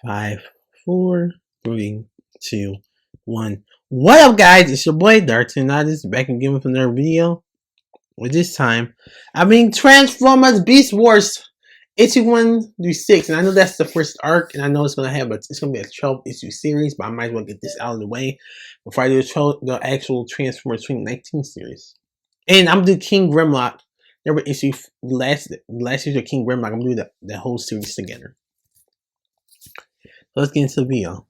5, 4, 3, 2, 1. What up, guys? It's your boy Darton. I just back again with another video. With this time, Transformers Beast Wars issue 1 through 6, and I know that's the first arc, and I know it's gonna be a 12 issue series, but I might as well get this out of the way before I do the actual Transformers 2019 series. And I'm doing King Grimlock. There were issue last issue of King Grimlock. I'm doing the whole series together. Let's get into the video.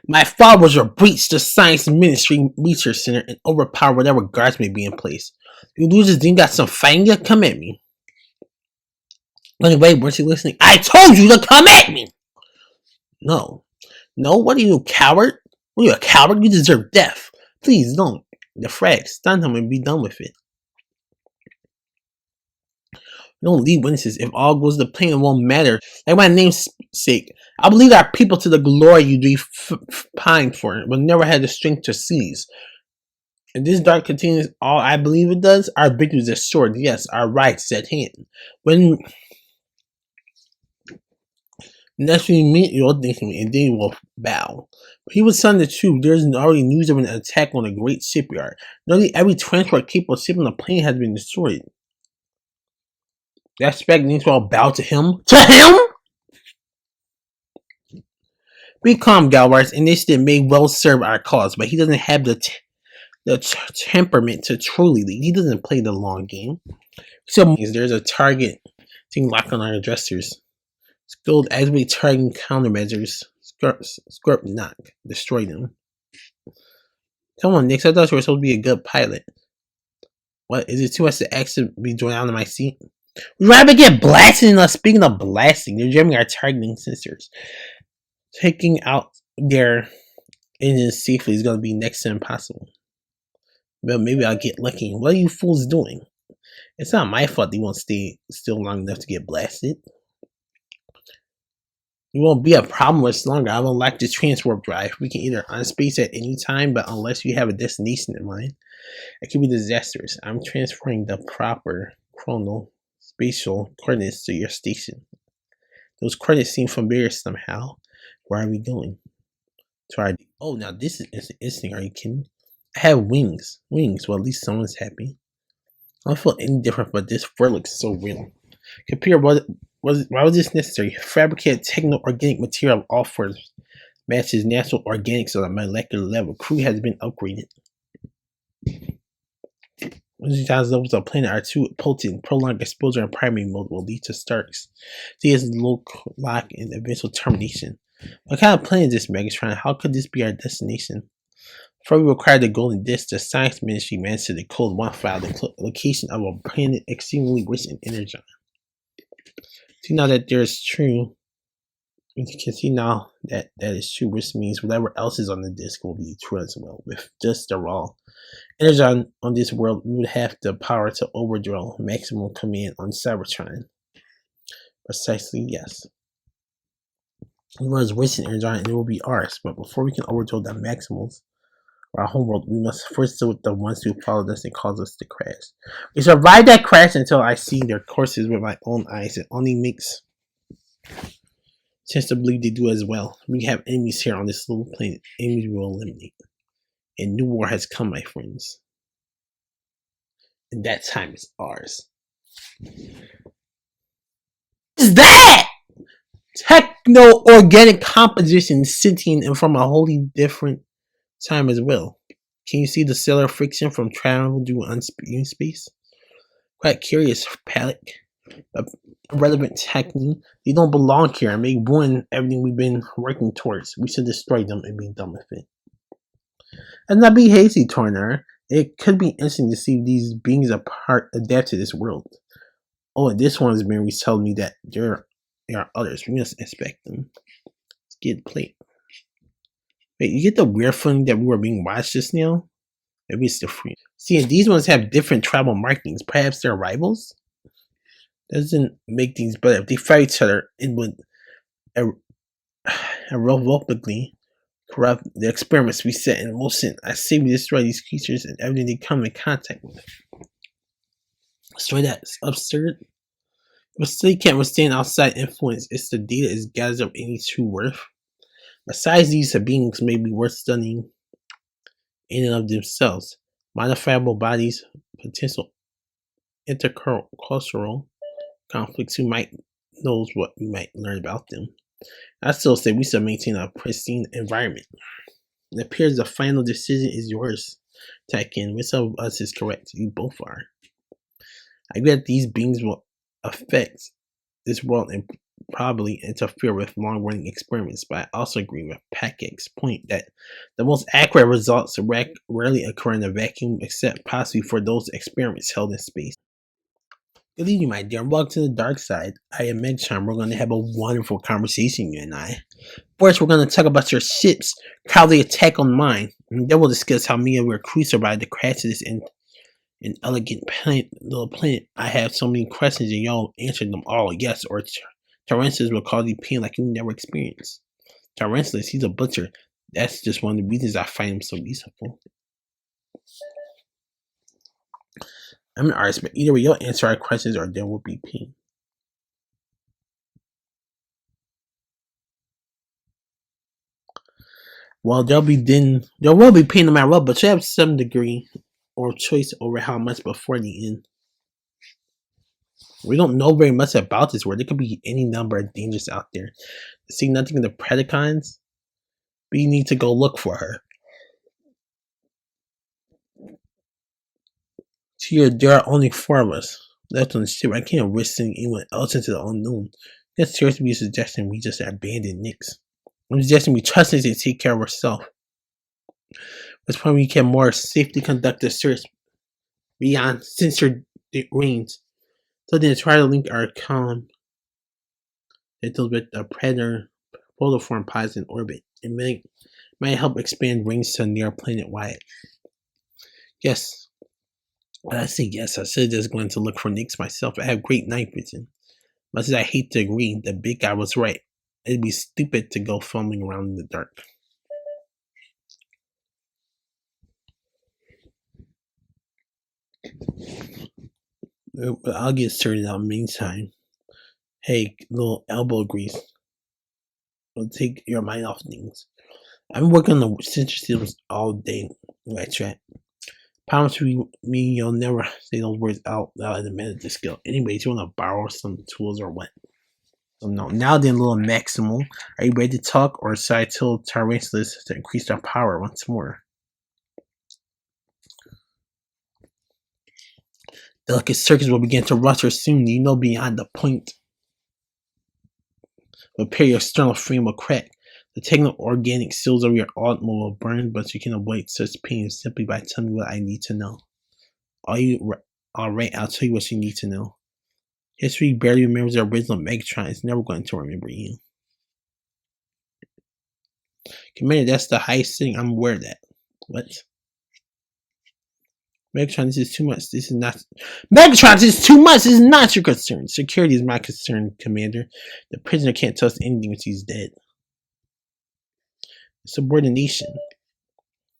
My followers will breach the Science Ministry Research Center and overpower whatever guards may be in place. You losers think got some fighting to come at me. Anyway, weren't you listening? I told you to come at me! No. No, what are you, a coward? What are you, a coward? You deserve death. Please don't. The frag, stun him and be done with it. Don't leave witnesses. If all goes to plan, it won't matter. Like my name's sake, I believe our people to the glory you do pine for, but never had the strength to seize. If this dark contains all I believe it does, our victory is assured. Yes, our rights at hand. When next we meet, you'll think me, and then you will bow. He was telling the truth. There's already news of an attack on a great shipyard. Nearly every transport capable of shipping a plane has been destroyed. That spec needs to all bow to him. To him? Be calm, Galwards. Initiative may well serve our cause, but he doesn't have the temperament to truly lead. He doesn't play the long game. So there's a target thing locked on our addressers. Skilled activate targeting countermeasures. Scorp knock. Destroy them. Come on, Nick. I thought you were supposed to be a good pilot. What? Is it too much to actually be drawn out of my seat? We'd rather get blasted than speaking of blasting. They're jamming our targeting sensors. Taking out their engines safely is going to be next to impossible. But maybe I'll get lucky. What are you fools doing? It's not my fault they won't stay still long enough to get blasted. It won't be a problem much longer. I will lack the transwarp drive. We can either unspace at any time, but unless you have a destination in mind, it could be disastrous. I'm transferring the proper chronal spatial coordinates to your station. Those coordinates seem familiar somehow. Where are we going? Oh, now this is interesting. Are you kidding? I have wings. Wings. Well, at least someone's happy. I don't feel any different, but this fur looks so real. Computer, why was this necessary? Fabricate techno-organic material of all furs. Matches natural organics on a molecular level. Crew has been upgraded. These levels of planet are too potent. Prolonged exposure in primary mode will lead to starts. CS lock and eventual termination. What kind of planet is this, Megatron? How could this be our destination? Before we required the golden disc, the science ministry managed to decode one file, the location of a planet extremely rich in energon. See now that there's true. You can see now that is true, which means whatever else is on the disc will be true as well. With just the raw energon on this world, we would have the power to overdraw maximum command on Cybertron. Precisely, yes. The world is rich in energon and it will be ours, but before we can overthrow the maximals of our homeworld, we must first deal with the ones who followed us and caused us to crash. We survived that crash until I see their courses with my own eyes. It only makes sense to believe they do as well. We have enemies here on this little planet. Enemies we will eliminate. And new war has come, my friends. And that time is ours. What is that? Techno-organic composition sitting and from a wholly different time as well. Can you see the stellar friction from travel through unseen space? Quite curious, Palic. A relevant technique. They don't belong here and may ruin everything we've been working towards. We should destroy them and be done with it. And not be hasty, Tornar. It could be interesting to see these beings adapt to this world. Oh, and this one has been telling me that there are others. We must inspect them. Let's get the plate. Wait, you get the weird feeling that we were being watched just now? Maybe it's the free. See, these ones have different tribal markings. Perhaps they're rivals? Doesn't make things better. If they fight each other, it would irrevocably corrupt the experiments we set in motion. I say we destroy these creatures and everything they come in contact with. Destroy that. It's absurd. But still, you can't withstand outside influence. It's the data is gathered of any true worth. Besides, these beings may be worth studying in and of themselves. Modifiable bodies, potential intercultural conflicts. Who might knows what we might learn about them? I still say we should maintain a pristine environment. It appears the final decision is yours, Takin. Which of us is correct? You both are. I agree that these beings will affect this world and probably interfere with long-running experiments, but I also agree with Packek's point that the most accurate results rarely occur in a vacuum, except possibly for those experiments held in space. Good evening, my dear. Welcome to the dark side. I am Megchan. We're going to have a wonderful conversation, you and I. First, we're going to talk about your ships, how they attack on mine. And then we'll discuss how me and your crew survived the crash of this elegant little planet. I have so many questions and y'all answered them all yes, or Tarantulas will cause you pain like you never experienced. Tarantulas, he's a butcher. That's just one of the reasons I find him so useful. I'm an artist, but either way, you'll answer our questions or there will be pain. Well, there will be pain no matter what, but you have some degree or choice over how much before the end. We don't know very much about this world. There could be any number of dangers out there. See nothing in the Predacons, but you need to go look for her. Here, there are only 4 of us left on the ship. I can't risk sending anyone else into the unknown. That's seriously be suggesting we just abandon Nyx. I'm suggesting we trust her to take care of herself. That's why we can more safely conduct the search beyond censored range. So then try to link our comm with the predator protoform pods in orbit. It might help expand range to near planet wide. Yes. When I say yes, I should just going to look for Nyx myself. I have great night vision. Much as I hate to agree, the big guy was right. It'd be stupid to go fumbling around in the dark. I'll get started out meantime. Hey, little elbow grease. It'll take your mind off things. I've been working on the center seals all day. Right, chat. Promise me you'll never say those words out loud in the manager skill. Anyways, you want to borrow some tools or what? So no. Now then, little Maximal, are you ready to talk, or should I tell Tarantulas to increase their power once more? Delicate circuits will begin to rupture soon. You know beyond the point. Repair your external frame will crack. The techno-organic seals of your automobile will burn, but you can avoid such pain simply by telling me what I need to know. Alright, I'll tell you what you need to know. History barely remembers the original Megatron. It's never going to remember you. Commander, that's the highest thing. I'm aware of that. What? Megatron, this is too much. This is not. Megatron, this is too much. This is not your concern. Security is my concern, Commander. The prisoner can't tell us anything once he's dead. Subordination.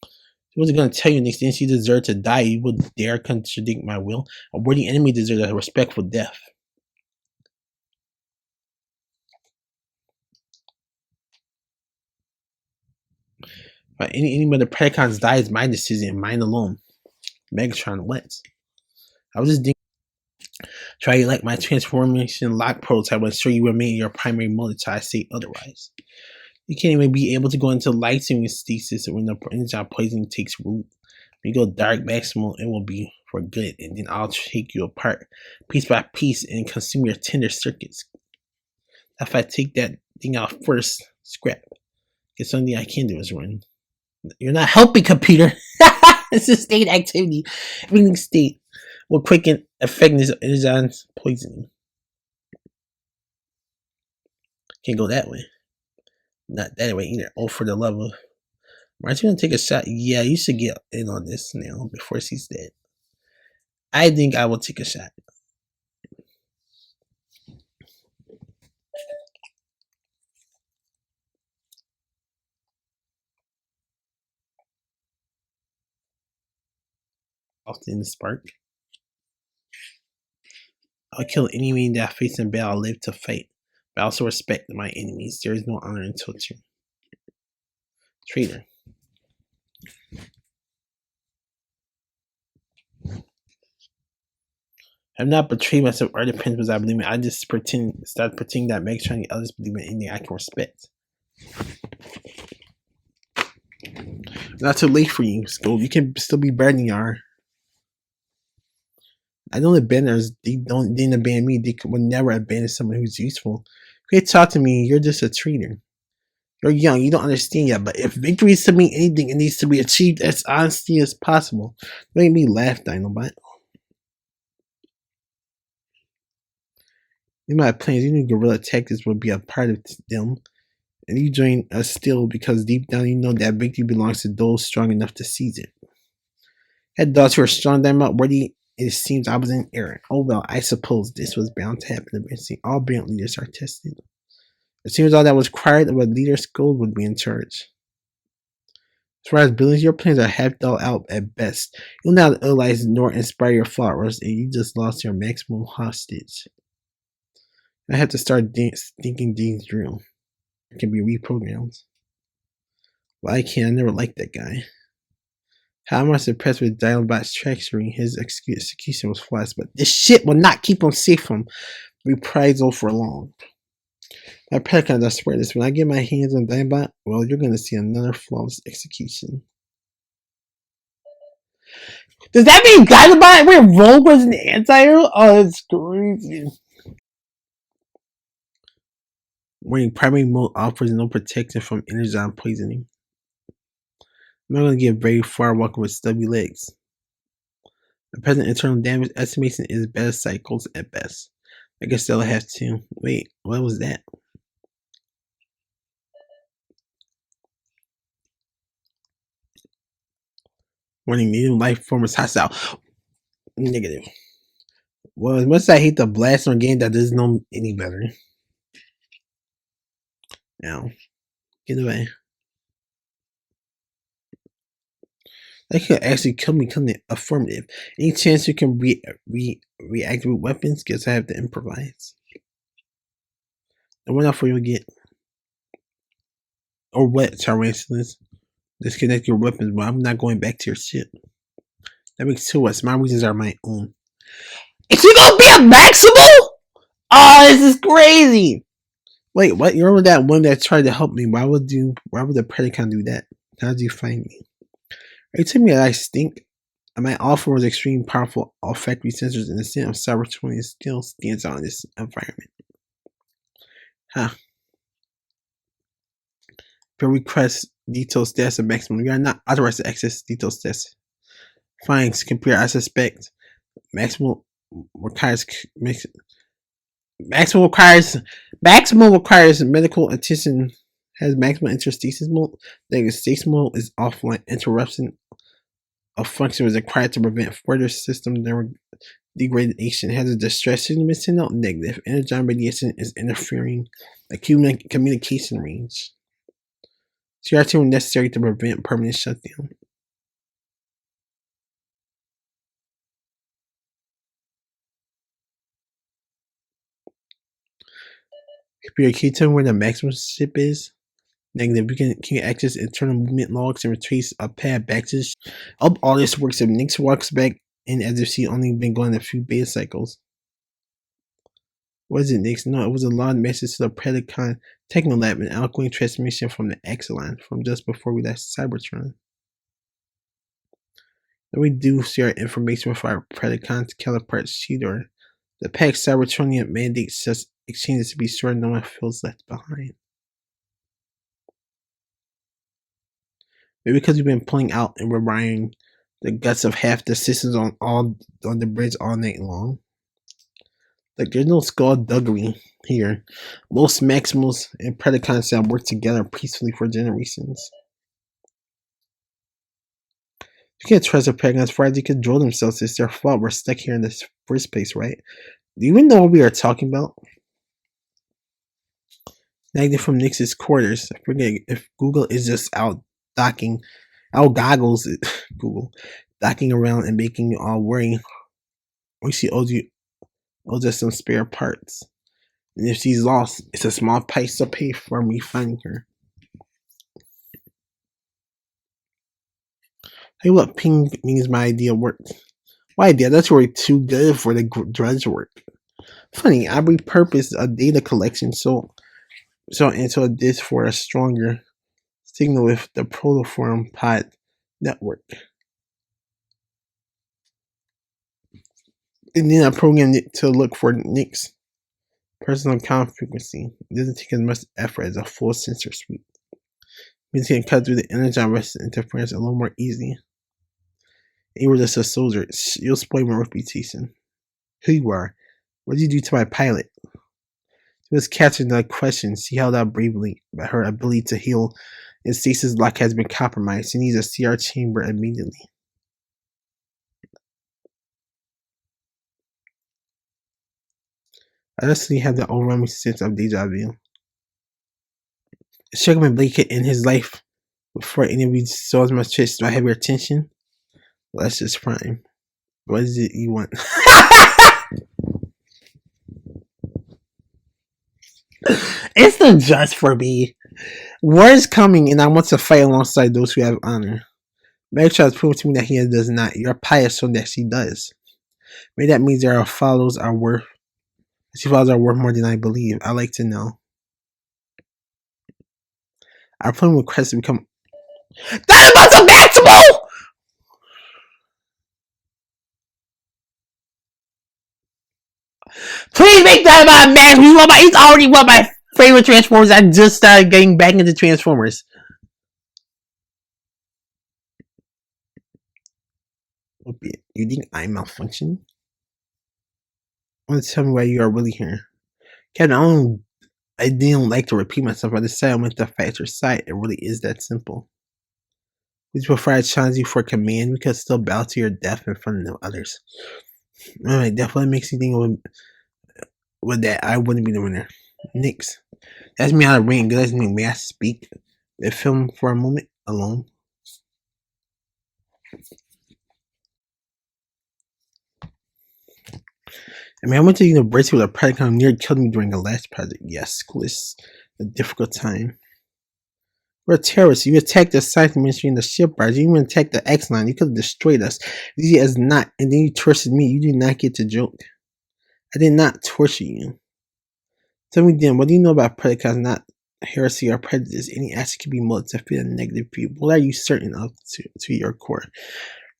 He wasn't going to tell you next thing she deserved to die. You would dare contradict my will. A worthy enemy deserves a respectful death. But any of the Predacons die is my decision, mine alone. Megatron, what? I was just thinking. Try to like my transformation lock prototype, but sure you remain your primary mode until I say otherwise. You can't even be able to go into light-saving stasis when the energon poisoning takes root. When you go dark maximal, it will be for good, and then I'll take you apart piece by piece and consume your tender circuits. If I take that thing out first, scrap. It's something I can do is run. You're not helping, computer. It's a state activity. Everything state will quicken effectiveness of energon's poisoning. Can't go that way. Not that way either. Oh, for the love of. Aren't you gonna take a shot? Yeah, you should get in on this now before she's dead. I think I will take a shot. Often in the spark. I'll kill any enemy that I face in battle. I live to fight. But I also respect my enemies. There is no honor in torture. Traitor. I've not betrayed myself or the principles I believe in. I just start pretending that makes trying others believe in anything I can respect. Not too late for you, school. You can still be better than you are. I know the banners, they didn't abandon me. They would never abandon someone who's useful. If you talk to me, you're just a traitor. You're young, you don't understand yet, but if victory is to mean anything, it needs to be achieved as honestly as possible. Don't make me laugh, Dinobot. You might have plans, you knew guerrilla tactics would be a part of them. And you join us still because deep down you know that victory belongs to those strong enough to seize it. Had thoughts who are strong them up worthy, it seems I was in error. Oh well, I suppose this was bound to happen eventually. All brilliant leaders are tested. It seems all that was required of a leader's goal would be in charge. As far as buildings, your plans are half thought out at best. You'll not realize nor inspire your followers, and you just lost your maximum hostage. I have to start thinking things through. It can be reprogrammed. Well, I can't. I never liked that guy. How am I suppressed with Dinobot's treachery? His execution was flawless, but this shit will not keep him safe from reprisal for long. My Predacons, I swear this, when I get my hands on Dinobot, well, you're gonna see another flawless execution. Does that mean Dinobot? We're Rogue was an anti-hero? Oh, that's crazy. Wearing primary mode offers no protection from energon poisoning. I'm not gonna get very far walking with stubby legs. The present internal damage estimation is beta cycles at best. I guess they'll have to. Wait, what was that? Warning, medium life form is hostile. Negative. Well, as much as I hate the blast on a game that doesn't know any better. Now, get away. That could actually kill me, couldn't it? Affirmative. Any chance you can reactivate weapons? Guess I have to improvise. And what else for you to get? Or what, Tyrannosaurus? Disconnect your weapons, but I'm not going back to your shit. That makes two of us. My reasons are my own. Is she gonna be a maximal? Oh, this is crazy. Wait, what? You remember that one that tried to help me? Why would the Predacon do that? How did you find me? Are you telling me that I stink? My offer was extremely powerful olfactory sensors in the scent of Cybertonians still stands out in this environment. Huh. Per request detailed stats of maximum. You are not authorized to access detailed stats. Fine, computer, I suspect maximum requires medical attention. Has maximum interstasis mode. The stasis mode is offline. Interruption of function is required to prevent further system degradation. Has a distress signal sent out? Negative. Energon radiation is interfering the communication range. CRT necessary to prevent permanent shutdown. Computer, can you tell me where the maximum ship is? Negative. Can you access internal movement logs and retrace a path back to the ship? Oh, all this works if Nyx walks back in as if she only been going a few beta cycles. Was it Nyx? No, it was a long message to the Predacon Techno Lab, an outgoing transmission from the Exelon from just before we left Cybertron. Then we do share information with our Predacon's counterpart Shidor. The Pack Cybertronian mandates such exchanges to be sure no one feels left behind. Maybe because we've been pulling out and we're wiring the guts of half the systems on the bridge all night long. Like there's no skullduggery here. Most Maximals and Predacons have worked together peacefully for generations. You can't trust the Predacons as far as they control themselves. It's their fault we're stuck here in the first place, right? Do you even know what we are talking about? Negative from Nyx's quarters. I forget if Google is just out docking, out goggles, Google, docking around and making you all worry. Or she owes us some spare parts. And if she's lost, it's a small price to pay for me finding her. Hey, look, ping means my idea worked. My idea, that's really too good for the drudge work. Funny, I repurposed a data collection so into a disk for a stronger signal with the protoform pod network. And then I programmed it to look for Nick's personal count frequency. It doesn't take as much effort as a full sensor suite. Means you can cut through the energon resistance interference a little more easy. You were just a soldier. You'll spoil my reputation. Who you are? What did you do to my pilot? She was catching the question. She held out bravely, but her ability to heal and stasis lock has been compromised. She needs a CR chamber immediately. I honestly have the overwhelming sense of deja vu. Sugar and Blake in his life before interviewed so much fish. Do I have your attention? Well, that's just prime. What is it you want? It's not just for me. War is coming, and I want to fight alongside those who have honor. Megatron has proven to me that he does not. You're pious so that she does. Maybe that means our follows are worth. She follows are worth more than I believe. I like to know. Our plan request to become. That was a maximal. Please make that about Max. He's already one of my favorite Transformers. I just started getting back into Transformers. You think I'm malfunctioning? Want to tell me why you are really here? Kevin, I didn't like to repeat myself. I decided I went to fight your side. It really is that simple. Would you prefer I challenge you for command? We could still bow to your death in front of others. Alright, definitely makes you think with that I wouldn't be the winner. Nix. That's me out of ring. Good as me. May I speak? The film for a moment alone. I mean, I went to university with a predicate who nearly killed me during the last project. Yes, school is a difficult time. We're terrorists. You attacked the science ministry and the shipyards. You even attacked the X-Line. You could have destroyed us. Easy as not. And then you tortured me. You did not get to joke. I did not torture you. Tell me then, what do you know about predicates, not heresy or prejudice? Any action can be molded to fit a negative view. What are you certain of to your core?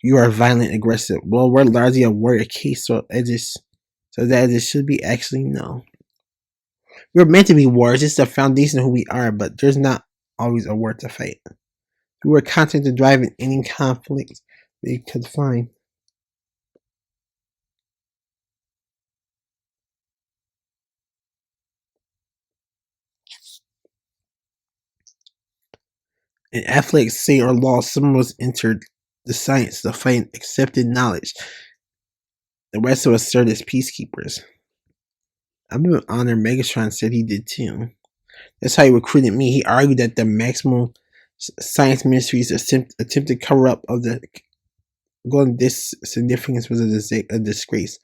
You are violent, aggressive. Well, we're largely a warrior case, so that it should be actually no. We're meant to be warriors. It's the foundation of who we are, but there's not always a war to fight. We were content to drive in any conflict they could find. In athletics, say or law, someone was entered the science, the fight, accepted knowledge. The rest of us served as peacekeepers. I've been honored. Megatron said he did too. That's how he recruited me. He argued that the Maximal Science Ministry's attempted cover up of the golden disc significance was a disgrace.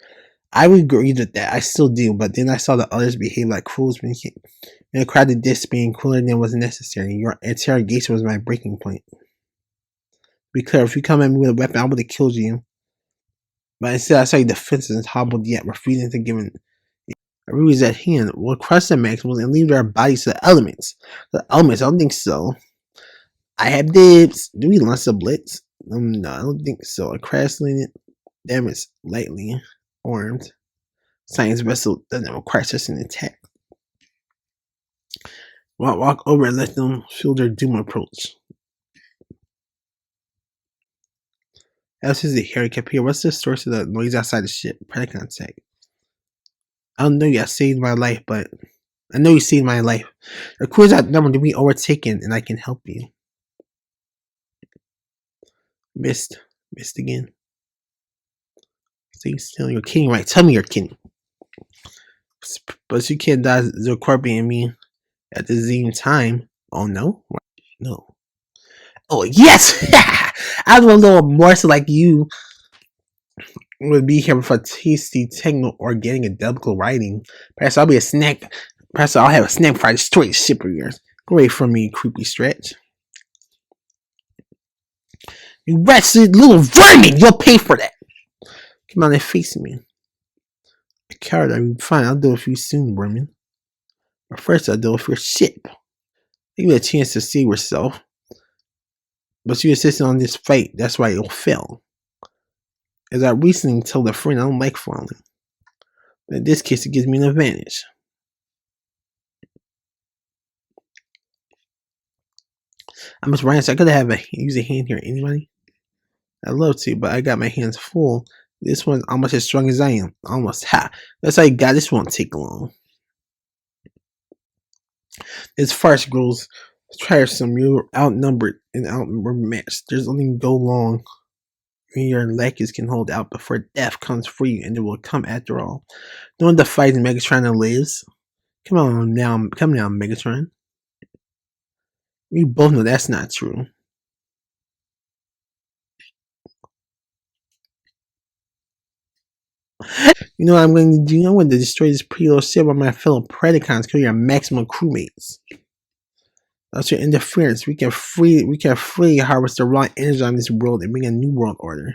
I would agree with that. I still do, but then I saw the others behave like fools when a crowded disc being cooler than was necessary. Your interrogation was my breaking point. Be clear, if you come at me with a weapon, I would have killed you. But instead, I saw your defenses hobbled yet, refusing to give in. A ruse is at hand. We'll crush the Maximals and leave their bodies to the elements. The elements? I don't think so. I have dibs. Do we launch a blitz? No, I don't think so. A crash landed, damage lightly armed. Science vessel doesn't require such an attack. Walk over and let them feel their doom approach. Else is a Harry Cap here. What's the source of the noise outside the ship? Predicate contact. I don't know you saved my life, but I know you saved my life. Your crew is outnumbered to be overtaken, and I can help you. Missed again. Stay still. You're kidding, right? Tell me you're kidding. But you can't die Zocorbi and me at the same time. Oh no? No. Oh yes! I was a little morsel like you would be here for tasty techno organic and biblical writing. Perhaps I'll be a snack. Perhaps I'll have a snack before I destroy the ship of yours. Go away from me, creepy stretch. You wretched little vermin! You'll pay for that! Come on and face me. A coward, I mean, fine, I'll deal with you soon, vermin. But first, I'll deal with your ship. Give you a chance to save yourself. But you insisted on this fight, that's why it'll fail. As I recently told a friend, I don't like falling. But in this case, it gives me an advantage. I must run, so I gotta use a hand here. Anybody? I'd love to, but I got my hands full. This one's almost as strong as I am. Almost. Ha! That's how you got. This won't take long. This farce grows tiresome. You're outnumbered and outmatched. There's only go long. Your lackeys can hold out before death comes for you, and it will come after all. Don't the fight Megatron lives. Come now, Megatron. We both know that's not true. You know what I'm going to do? I'm going to destroy this pretty little ship by my fellow Predacons, kill your maximum crewmates. That's your interference. We can freely harvest the raw energy on this world and bring a new world order.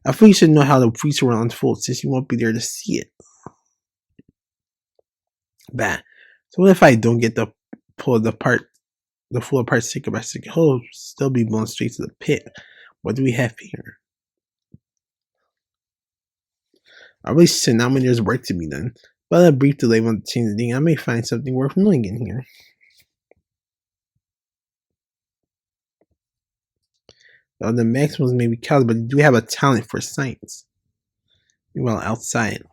I think you should know how the future will unfold since you won't be there to see it. Bah. So what if I don't get the full apart second by second? Oh, still be blown straight to the pit. What do we have here? I really should not when there's work to be done. But a brief delay won't change the thing. I may find something worth knowing in here. Now, the maximums may be cows, but they do have a talent for science. Meanwhile, outside.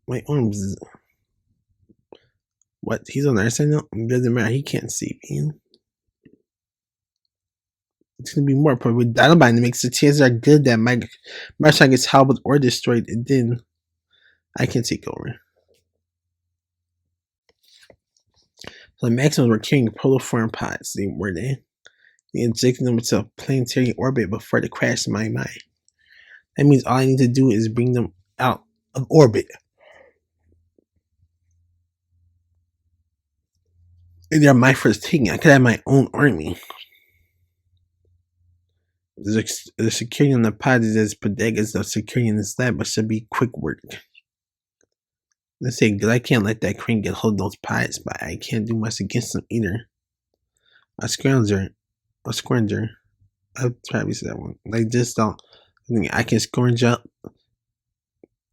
My arms. What? He's on the other side now? It doesn't matter. He can't see me. It's going to be more. But with Dynamite, it makes the chances are good that my shot gets hobbled or destroyed, and then I can take over. So the maximums were carrying protophoron pods. Were they? They injected them into a planetary orbit before they crashed in my mind. That means all I need to do is bring them out of orbit. And they're my first taking. I could have my own army. The security on the pod is as pedantic as the security in this lab, but should be quick work. Let's say, because I can't let that crane get hold of those pods, but I can't do much against them either. A scrounger. I'll probably say that one. Like this, though. I can scourge up.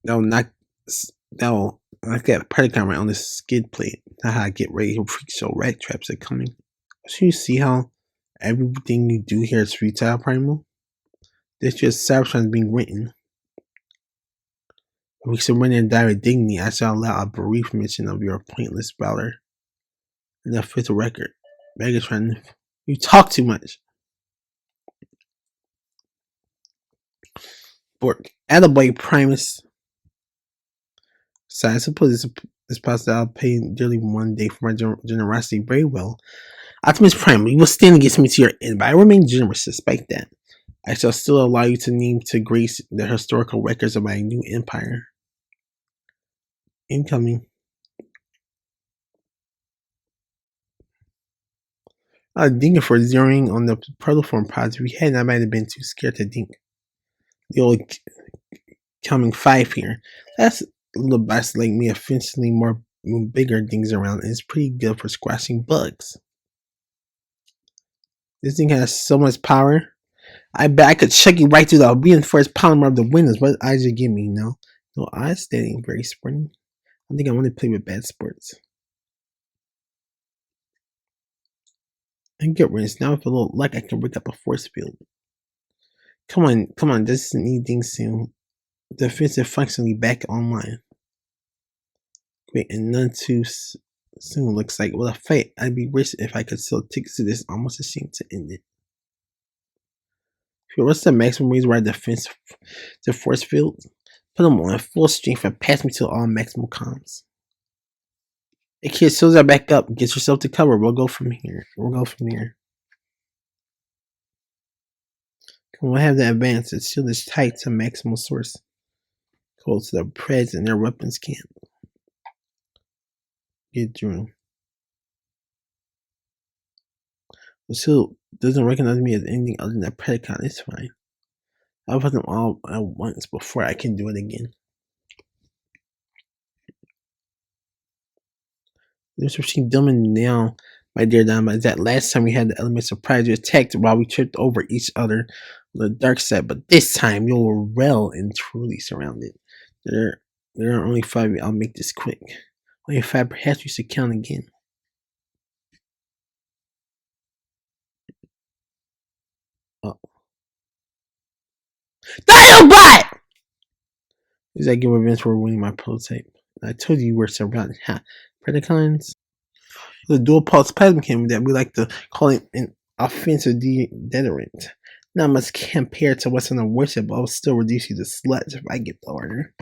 That'll knock that Predacon right on this skid plate. Haha, get ready. Freak show rat traps are coming. So you see how everything you do here is futile, Primal? This just Cybertron being written. If we surrender and die with dignity, I shall allow a brief mention of your pointless valor. And the fifth record. Megatron, you talk too much. Bork. Attaboy, Primus. So I suppose this possible I'll pay dearly one day for my generosity. Very well. Optimus Prime, you will stand against me to your end, but I remain generous despite that. I shall still allow you to name to grace the historical records of my new empire. Incoming. Ding for zeroing on the protoform pods we had, and I might have been too scared to dink. The old coming 5 here. That's a little best like me, offensively more bigger things around, and it's pretty good for squashing bugs. This thing has so much power. I bet I could check you right through the reinforced polymer of the windows. What eyes you give me? No eyes. That ain't very sporting. I think I want to play with bad sports. And get rinsed. Now with a little luck, I can break up a force field. Come on. This isn't anything soon. Defensive functionally back online. Great, and none too soon. Looks like with a fight, I'd be rich if I could sell tickets to this. Almost ashamed to end it. What's the maximum range where I defense the force field? Put them on full strength and pass me to all maximum comms. Hey kids, as I back up, get yourself to cover. We'll go from here. Come on, we'll have the advance. It's still this tight to maximal source. Go to the Preds and their weapons camp. Get through. It still doesn't recognize me as anything other than a Predacon. It's fine. I'll put them all at once before I can do it again. There's something dumb and now, my dear Dama, is that last time we had the element surprise you attacked while we tripped over each other on the dark side, but this time you were well and truly surrounded. There are only 5 of you. I'll make this quick. Only 5, perhaps we should count again. Oh. Dinobot! Is that give revenge for winning my prototype? I told you were surrounded. Ha! Predacons? The dual pulse plasma cannon that we like to call it an offensive deterrent. Not much compared to what's on the worship, but I'll still reduce you to sluts if I get the order.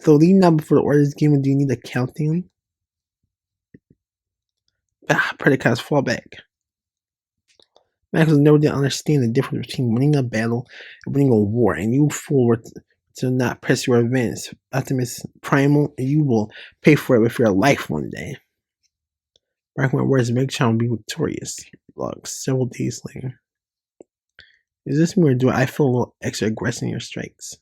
So leading now before the order is given, do you need a countdown? Predacons fall back. Max will never did understand the difference between winning a battle and winning a war, and you fool were to not press your advance. Optimus Primal, you will pay for it with your life one day. Mark my words, Megatron will be victorious. Log several days later. Is this me or do I feel a little extra aggressive in your strikes?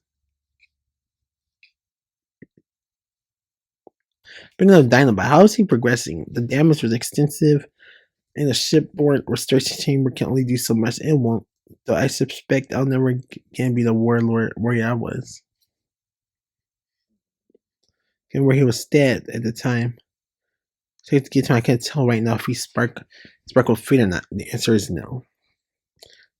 Bringing up Dinobot, how is he progressing? The damage was extensive, and the shipboard restriction chamber can only do so much. It won't, though I suspect I'll never again be the warrior I was. And where he was stabbed at the time. So to get to him, I can't tell right now if he sparkled feet or not. The answer is no.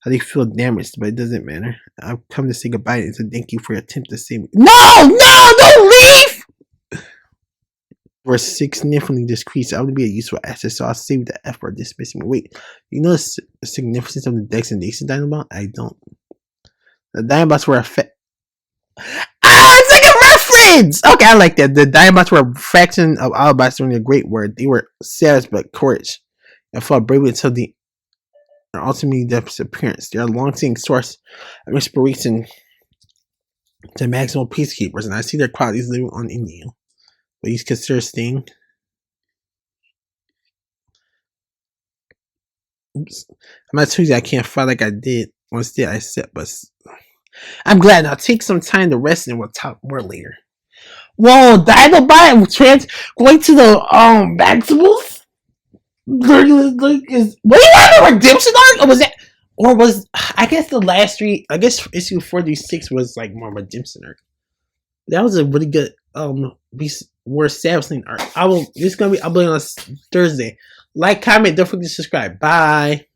How do you feel damaged? But it doesn't matter. I've come to say goodbye and to thank you for your attempt to save me. No! Don't leave! We're significantly decreased. I would be a useful asset, so I'll save the effort dismissing me. Wait, you know the significance of the Dexination Dinobot? I don't. The Dinobots were it's like a reference! Okay, I like that. The Dinobots were a fraction of Autobots during the Great War. They were savage but courage and fought bravely until their ultimately disappearance. They are a long-standing source of inspiration to maximal peacekeepers, and I see their qualities living on in you. But you consider Sting. Oops. I'm not telling you I can't fight like I did. Once did I said, but I'm glad. Now take some time to rest and we'll talk more later. Whoa, Dinobot going to the Maximals? Is what do you have a redemption arc? Or was that, or was I guess the last 3? I guess issue 46 was like more redemption arc. That was a really good Beast Wars Cybertonians arc. I'll be on Thursday. Like, comment, don't forget to subscribe. Bye.